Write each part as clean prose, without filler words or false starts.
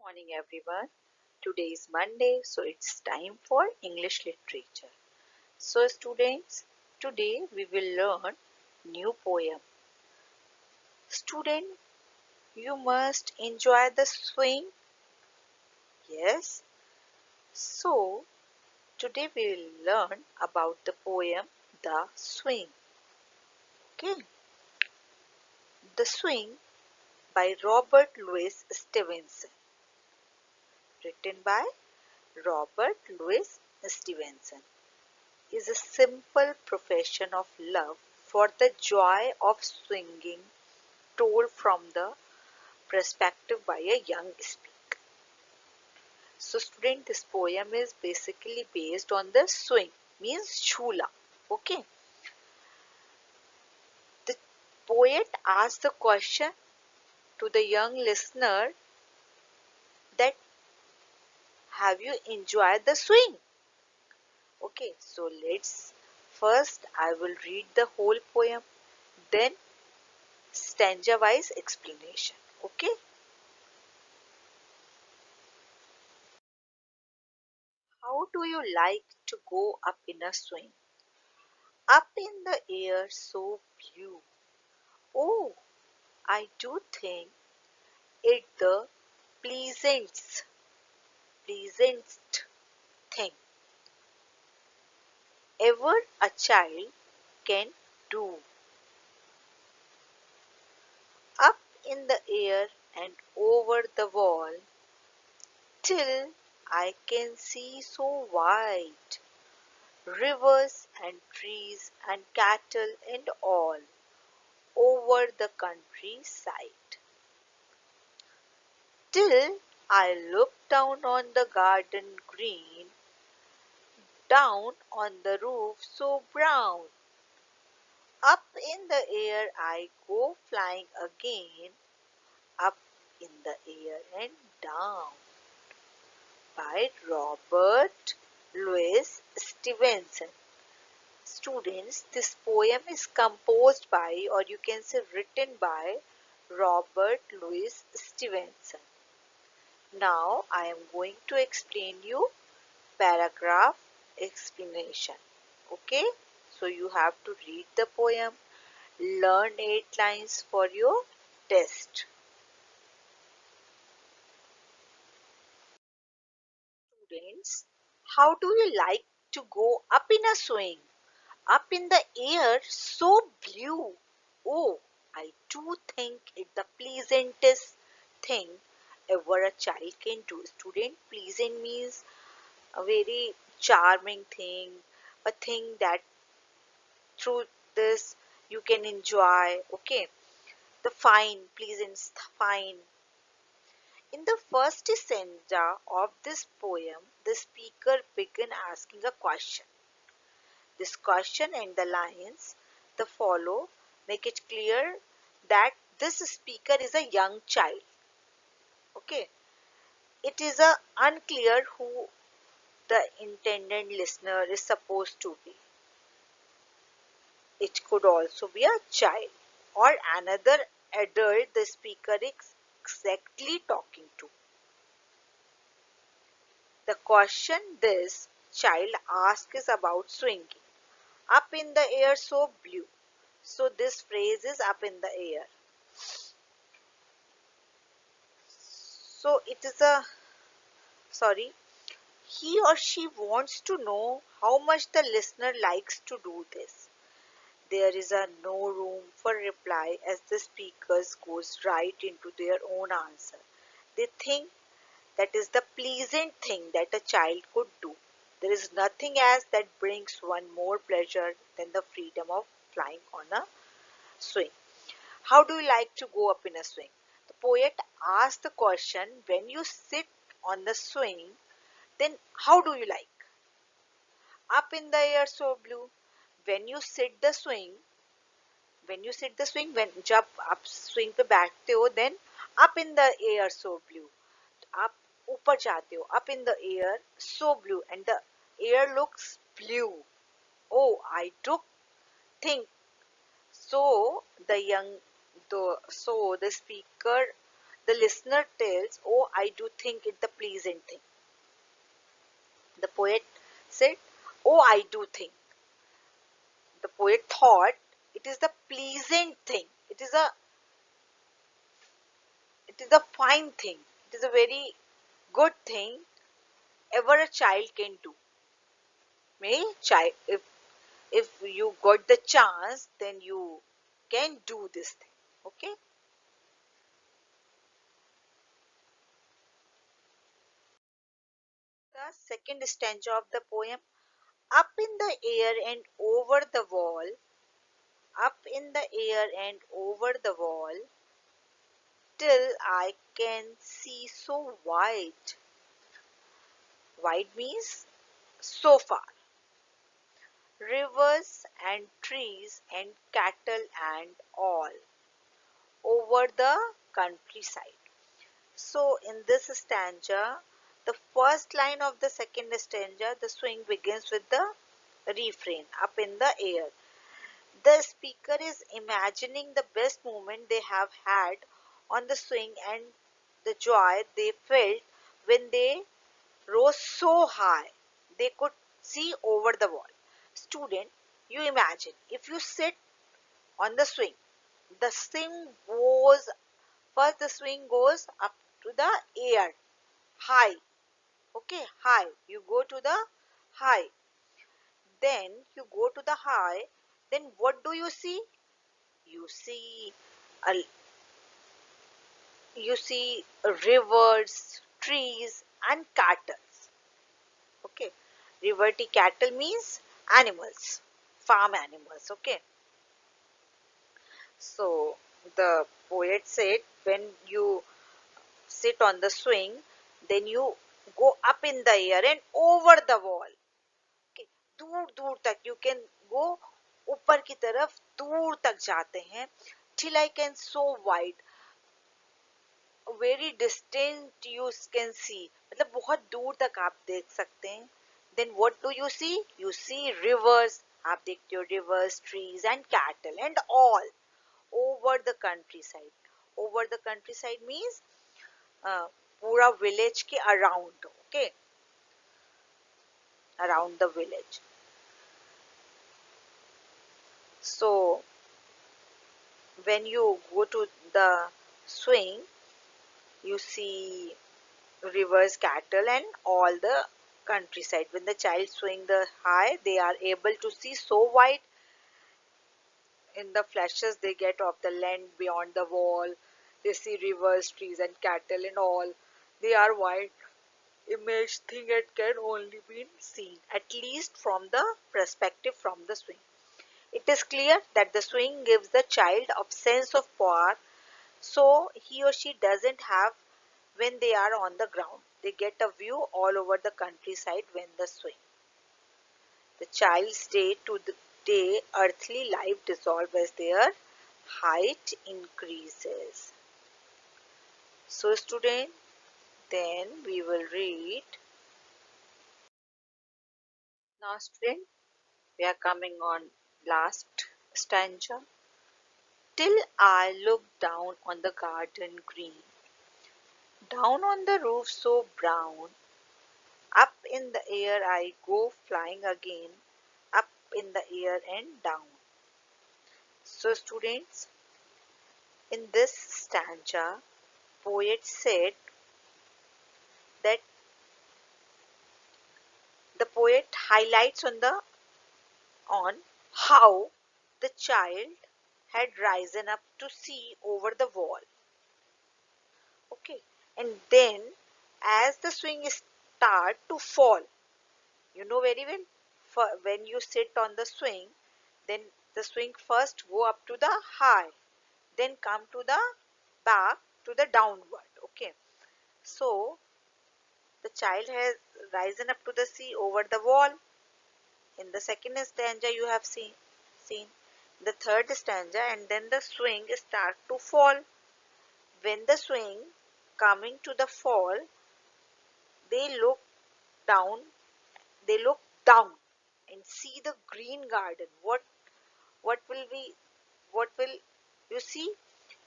Morning everyone. Today is Monday, so it's time for English literature. So students, today we will learn new poem. Student, you must enjoy the swing. Yes. So today we will learn about the poem The Swing. Okay. The Swing by Robert Louis Stevenson. Written by Robert Louis Stevenson. Is a simple profession of love for the joy of swinging told from the perspective by a young speaker. So student, this poem is basically based on the swing, means chula. Okay. The poet asks the question to the young listener that have you enjoyed the swing? Okay, so let's first I will read the whole poem, then stanza wise explanation. Okay. How do you like to go up in a swing? Up in the air so blue. Oh, I do think it the pleasantest, pleasantest thing ever a child can do. Up in the air and over the wall, till I can see so wide, rivers and trees and cattle and all over the countryside. Till I look down on the garden green, down on the roof so brown. Up in the air I go flying again, up in the air and down. By Robert Louis Stevenson. Students, this poem is composed by, or you can say written by, Robert Louis Stevenson. Now I am going to explain you paragraph explanation. Okay, so you have to read the poem, learn 8 lines for your test. Students, how do you like to go up in a swing? Up in the air so blue. Oh, I do think it the pleasantest thing ever a child can do. Student, pleasant means a very charming thing, a thing that through this you can enjoy. Okay, the fine, pleasant, fine. In the first stanza of this poem, the speaker began asking a question. This question and the lines that follow make it clear that this speaker is a young child. Okay, it is unclear who the intended listener is supposed to be. It could also be a child or another adult the speaker is exactly talking to. The question this child asks is about swinging. Up in the air so blue. So this phrase is up in the air. So it is a, sorry, he or she wants to know how much the listener likes to do this. There is a no room for reply as the speakers goes right into their own answer. They think that is the pleasant thing that a child could do. There is nothing else that brings one more pleasure than the freedom of flying on a swing. How do you like to go up in a swing? The poet asks the question, when you sit on the swing, then how do you like? Up in the air so blue. When you sit the swing, when जब आप swing पे बैठते हो, then up in the air so blue. आप ऊपर जाते हो, up in the air so blue, and the air looks blue. Oh, I do think so. The speaker The listener tells, oh, I do think it the pleasant thing. The poet said, oh, I do think. The poet thought it is the pleasant thing. It is a fine thing. It is a very good thing ever a child can do. May child, if you got the chance, then you can do this thing. Okay. The second stanza of the poem. Up in the air and over the wall, up in the air and over the wall, till I can see so wide. Wide means so far. Rivers and trees and cattle and all over the countryside. So, in this stanza, the first line of the second stanza, the swing begins with the refrain up in the air. The speaker is imagining the best moment they have had on the swing and the joy they felt when they rose so high they could see over the wall. Student, you imagine if you sit on the swing goes first the swing goes up to the air, high. Okay, high. You go to the high. Then you go to the high. Then what do you see? You see a you see rivers, trees, and cattle. Okay, riverty cattle means animals, farm animals. Okay, so the poet said when you sit on the swing, then you go up in the air and over the wall. Okay, दूर दूर तक you can go ऊपर की तरफ दूर तक जाते हैं till I can so wide very distant you can see मतलब बहुत दूर तक आप देख सकते हैं then what do you see rivers आप देखते हो rivers trees and cattle and all over the countryside means पूरा village के around okay around the village so when you go to the swing you see rivers, cattle, and all the countryside. When the child swing the high, they are able to see so wide in the flashes they get of the land beyond the wall. They see rivers, trees, and cattle, and all. They are wide. Image thing it can only be seen, at least from the perspective from the swing. It is clear that the swing gives the child a sense of power, so he or she doesn't have when they are on the ground. They get a view all over the countryside when they swing. The child's day to the day earthly life dissolves as their height increases. So student, then we will read. Now student, we are coming on last stanza. Till I look down on the garden green, down on the roof so brown, up in the air I go flying again, up in the air and down. So students, in this stanza, poet said that the poet highlights on how the child had risen up to see over the wall. Okay, and then as the swing start to fall, you know very well, for when you sit on the swing, then the swing first go up to the high, then come to the back to the downward. Okay, so the child has risen up to the sea over the wall. In the second stanza you have seen the third stanza, and then the swing start to fall. When the swing coming to the fall, they look down they look down and see the green garden. What will be what will you see?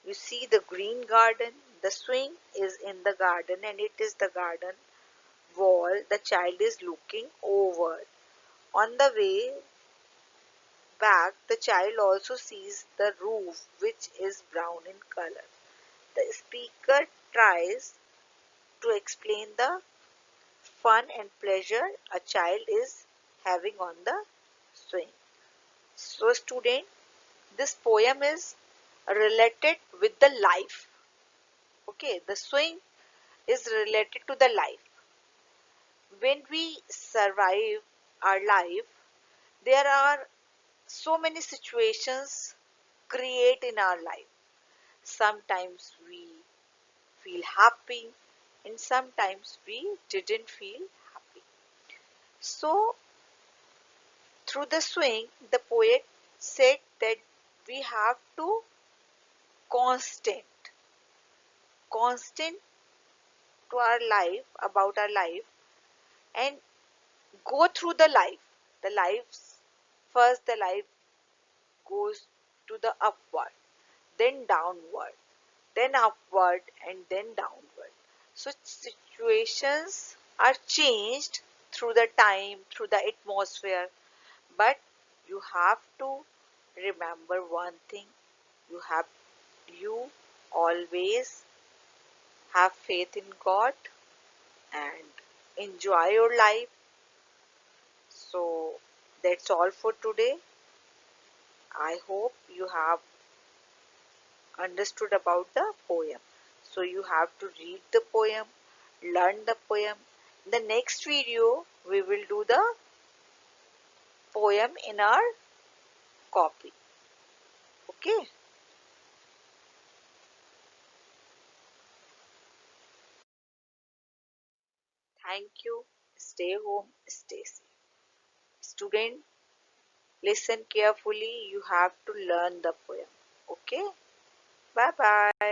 You see the green garden, The swing is in the garden and it is the garden wall. The child is looking over. On the way back, the child also sees the roof, which is brown in color. The speaker tries to explain the fun and pleasure a child is having on the swing. So, student, this poem is related with the life. Okay, the swing is related to the life. When we survive our life, there are so many situations create in our life. Sometimes we feel happy and sometimes we didn't feel happy. So through the swing, the poet said that we have to constant, constant to our life, about our life, and go through the life. The lives, first the life goes to the upward, then downward, then upward, and then downward. So situations are changed through the time, through the atmosphere, but you have to remember one thing. You have you always have faith in God and enjoy your life. So that's all for today. I hope you have understood about the poem. So you have to read the poem, learn the poem. In the next video, we will do the poem in our copy. Okay. Thank you. Stay home, stay safe. Student, listen carefully. You have to learn the poem. Okay. Bye bye.